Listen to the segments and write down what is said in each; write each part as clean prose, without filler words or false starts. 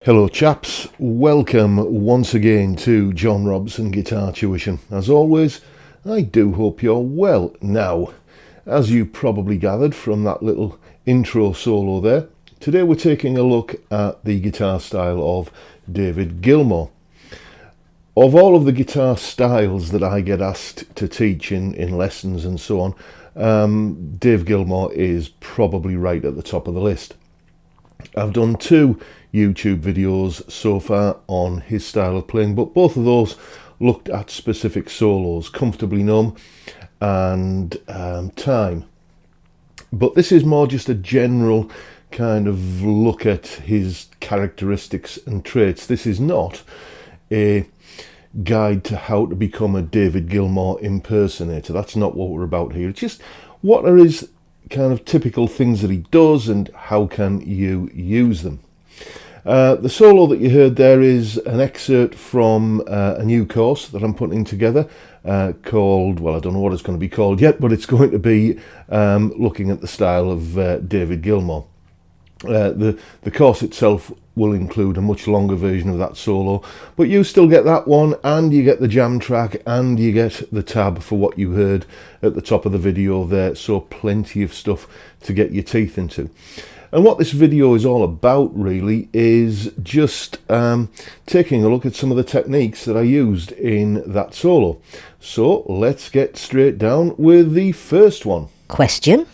Hello chaps, welcome once again to John Robson Guitar Tuition. As always, I do hope you're well. Now, as you probably gathered from that little intro solo there, today we're taking a look at the guitar style of David Gilmour. Of all of the guitar styles that I get asked to teach in lessons and so on, Dave Gilmour is probably right at the top of the list. I've done 2 YouTube videos so far on his style of playing, but both of those looked at specific solos, Comfortably Numb and Time. But this is more just a general kind of look at his characteristics and traits. This is not a guide to how to become a David Gilmour impersonator. That's not what we're about here. It's just what are his kind of typical things that he does and how can you use them. The solo that you heard there is an excerpt from a new course that I'm putting together called, well, I don't know what it's going to be called yet, but it's going to be looking at the style of David Gilmour. The course itself will include a much longer version of that solo, but you still get that one, and you get the jam track, and you get the tab for what you heard at the top of the video there, so plenty of stuff to get your teeth into. And what this video is all about really is just taking a look at some of the techniques that I used in that solo. So let's get straight down with the first one. Question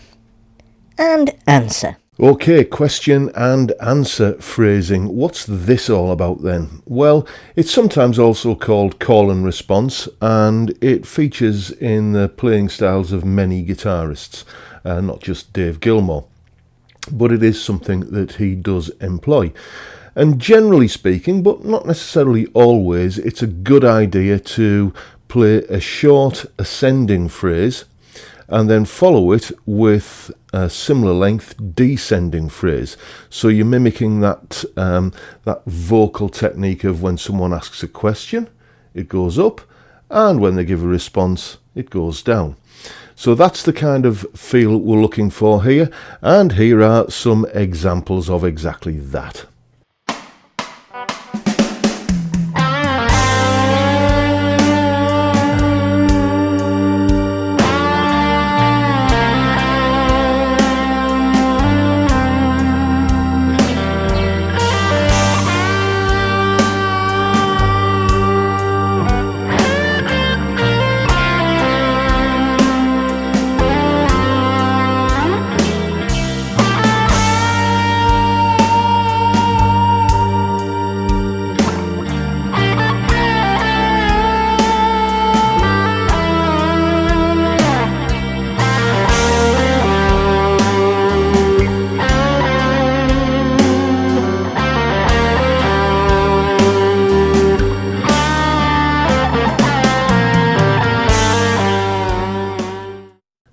and answer. Okay, question and answer phrasing. What's this all about then? Well, it's sometimes also called call and response, and it features in the playing styles of many guitarists, not just Dave Gilmour. But it is something that he does employ. And generally speaking, but not necessarily always, it's a good idea to play a short ascending phrase and then follow it with a similar length descending phrase. So you're mimicking that vocal technique of when someone asks a question, it goes up, and when they give a response, it goes down. So that's the kind of feel we're looking for here, and here are some examples of exactly that.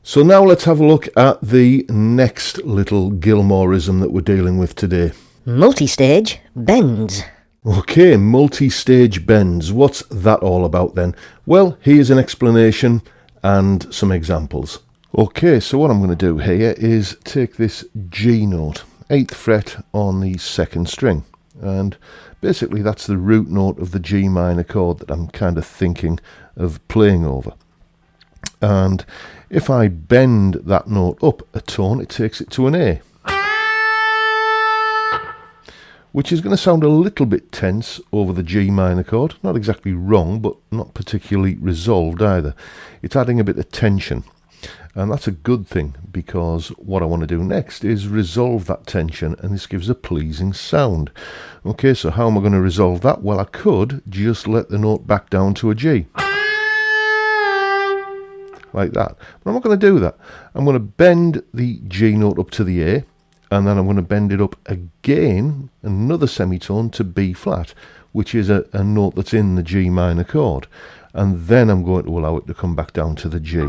So now let's have a look at the next little Gilmourism that we're dealing with today. Multi-stage bends. Okay, multi-stage bends. What's that all about then? Well, here's an explanation and some examples. Okay, so what I'm going to do here is take this G note, 8th fret on the 2nd string. And basically that's the root note of the G minor chord that I'm kind of thinking of playing over. And if I bend that note up a tone, it takes it to an A, which is going to sound a little bit tense over the G minor chord. Not exactly wrong, but not particularly resolved either. It's adding a bit of tension, and that's a good thing, because what I want to do next is resolve that tension, and this gives a pleasing sound. Okay, so how am I going to resolve that? Well, I could just let the note back down to a G, like that. But I'm not going to do that. I'm going to bend the G note up to the A, and then I'm going to bend it up again, another semitone, to B flat, which is a note that's in the G minor chord. And then I'm going to allow it to come back down to the G.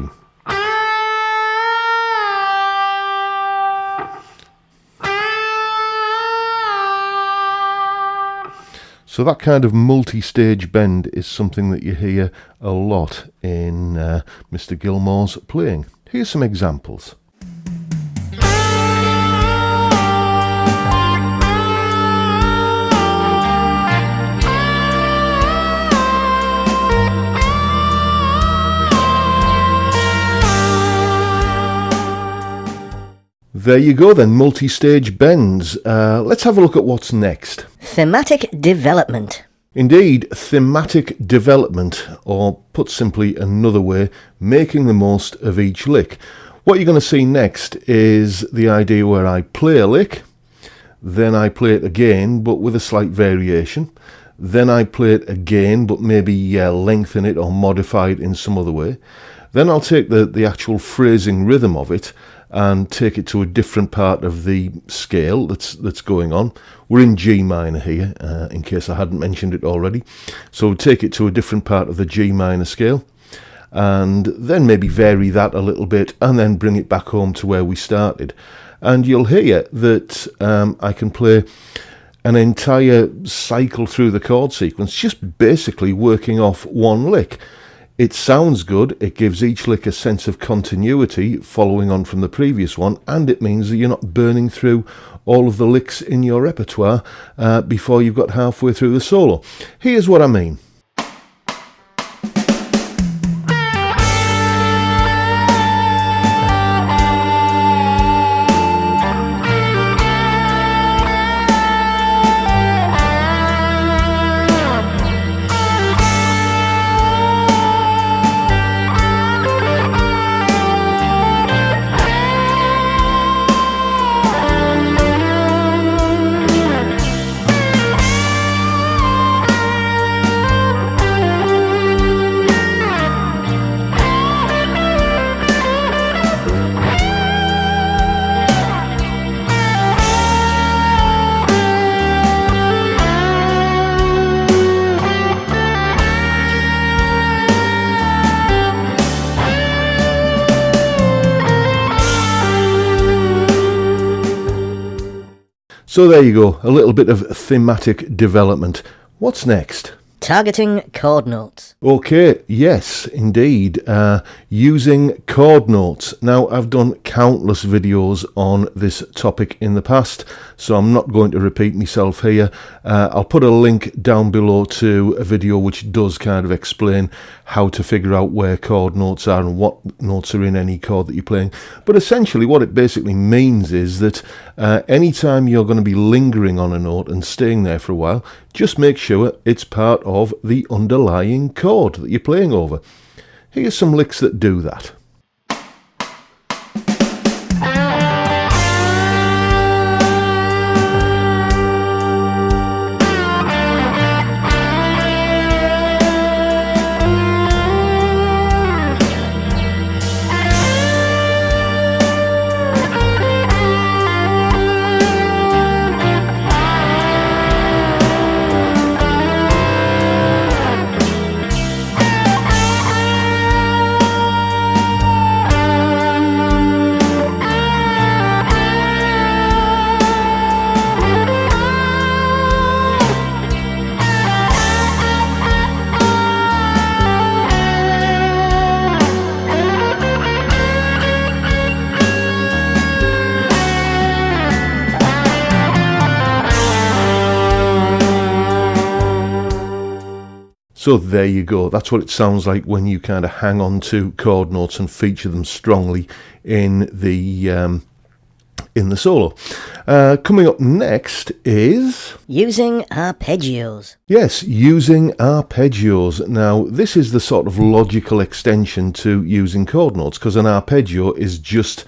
So that kind of multi-stage bend is something that you hear a lot in Mr. Gilmour's playing. Here's some examples. There you go then, multi-stage bends. Let's have a look at what's next. Thematic Development. Indeed, thematic development, or put simply another way, making the most of each lick. What you're going to see next is the idea where I play a lick, then I play it again, but with a slight variation. Then I play it again, but maybe lengthen it or modify it in some other way. Then I'll take the actual phrasing rhythm of it and take it to a different part of the scale that's going on. We're in G minor here, in case I hadn't mentioned it already. So take it to a different part of the G minor scale, and then maybe vary that a little bit, and then bring it back home to where we started. And you'll hear that I can play an entire cycle through the chord sequence, just basically working off one lick. It sounds good, it gives each lick a sense of continuity following on from the previous one, and it means that you're not burning through all of the licks in your repertoire before you've got halfway through the solo. Here's what I mean. So there you go, a little bit of thematic development. What's next? Targeting chord notes. Okay, yes, indeed. Using chord notes. Now, I've done countless videos on this topic in the past, so I'm not going to repeat myself here. I'll put a link down below to a video which does kind of explain how to figure out where chord notes are and what notes are in any chord that you're playing. But essentially what it basically means is that anytime you're going to be lingering on a note and staying there for a while, just make sure it's part of the underlying chord that you're playing over. Here's some licks that do that. So there you go. That's what it sounds like when you kind of hang on to chord notes and feature them strongly in the solo. Coming up next is Using arpeggios. Yes, using arpeggios. Now, this is the sort of logical extension to using chord notes, because an arpeggio is just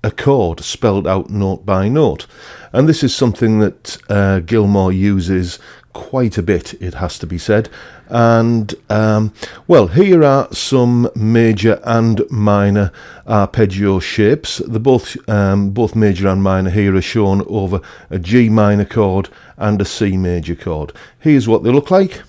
a chord spelled out note by note. And this is something that Gilmour uses quite a bit, it has to be said. And well, here are some major and minor arpeggio shapes. They're both major and minor here are shown over a G minor chord and a C major chord. Here's what they look like.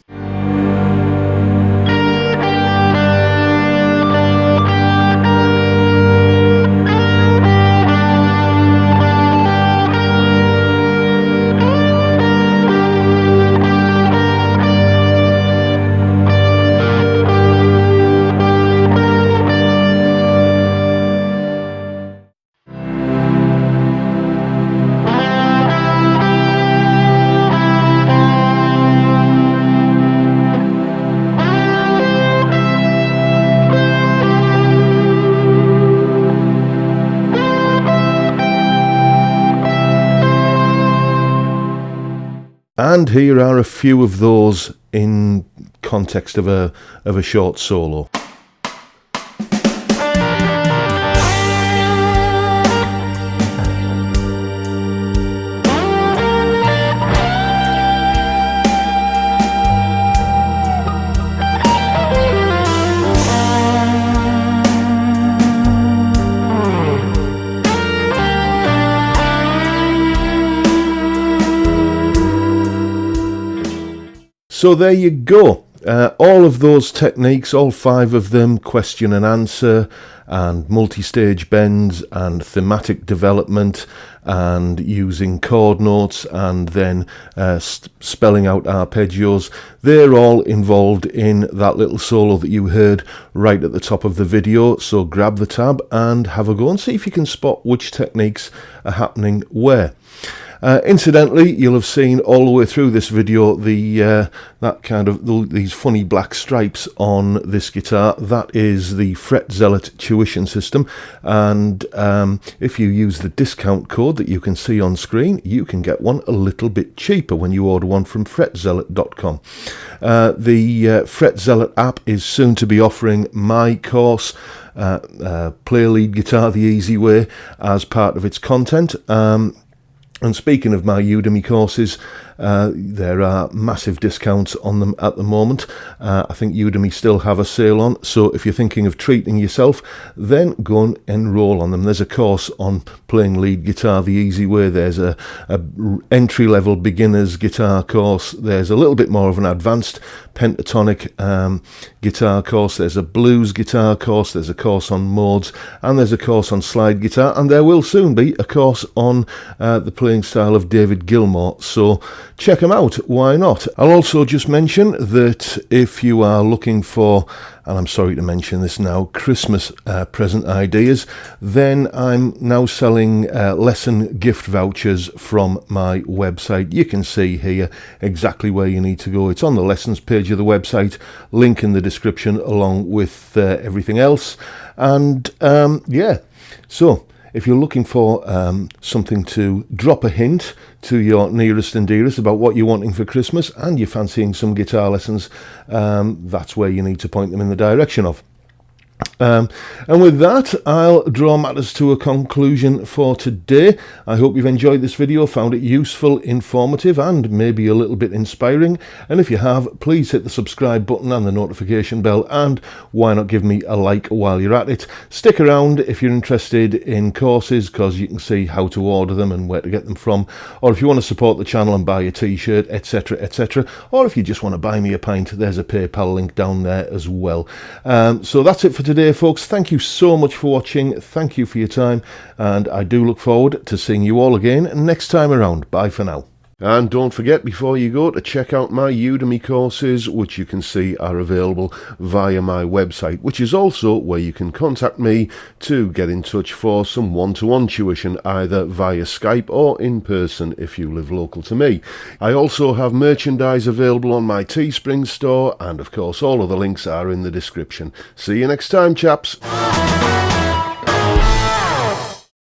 And here are a few of those in context of a short solo. So there you go. All of those techniques, all 5 of them, question and answer, and multi-stage bends, and thematic development, and using chord notes, and then spelling out arpeggios, they're all involved in that little solo that you heard right at the top of the video. So grab the tab and have a go and see if you can spot which techniques are happening where. Incidentally, you'll have seen all the way through this video these funny black stripes on this guitar. That is the Fret Zealot tuition system, and if you use the discount code that you can see on screen, you can get one a little bit cheaper when you order one from fretzealot.com. The Fret Zealot app is soon to be offering my course, Play Lead Guitar the Easy Way, as part of its content. And speaking of my Udemy courses, there are massive discounts on them at the moment. I think Udemy still have a sale on, so if you're thinking of treating yourself, then go and enroll on them. There's a course on playing lead guitar the easy way. There's a entry-level beginner's guitar course. There's a little bit more of an advanced pentatonic guitar course. There's a blues guitar course. There's a course on modes, and there's a course on slide guitar, and there will soon be a course on the playing style of David Gilmour. So check them out, why not? I'll also just mention that if you are looking for, and I'm sorry to mention this now, Christmas present ideas, then I'm now selling lesson gift vouchers from my website. You can see here exactly where you need to go. It's on the lessons page of the website, link in the description along with everything else. And yeah, so if you're looking for something to drop a hint to your nearest and dearest about what you're wanting for Christmas, and you're fancying some guitar lessons, that's where you need to point them in the direction of. And with that, I'll draw matters to a conclusion for today. I hope you've enjoyed this video, found it useful, informative, and maybe a little bit inspiring. And if you have, please hit the subscribe button and the notification bell, and why not give me a like while you're at it. Stick around if you're interested in courses, because you can see how to order them and where to get them from, or if you want to support the channel and buy a t-shirt, etc, etc, or if you just want to buy me a pint, there's a PayPal link down there as well. So that's it for today, folks. Thank you so much for watching. Thank you for your time, and I do look forward to seeing you all again next time around. Bye for now. And don't forget, before you go, to check out my Udemy courses, which you can see are available via my website, which is also where you can contact me to get in touch for some one-to-one tuition, either via Skype or in person if you live local to me. I also have merchandise available on my Teespring store, and of course all of the links are in the description. See you next time, chaps.